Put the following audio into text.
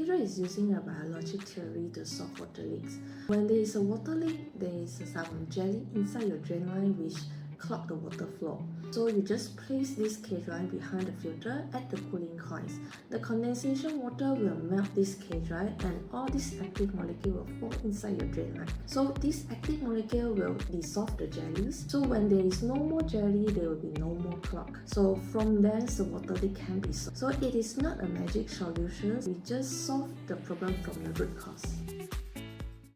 Kdry is using a biologic theory to solve water leaks. When there is a water leak, there is some jelly inside your drain line which clog the water flow. So you just place this Kdry behind the filter at the cooling coils. The condensation water will melt this Kdry and all this active molecule will fall inside your drain line. So this active molecule will dissolve the jellies. So when there is no more jelly, there will be no more clog. So from there, the water leak can be solved. So it is not a magic solution. We just solve the problem from the root cause.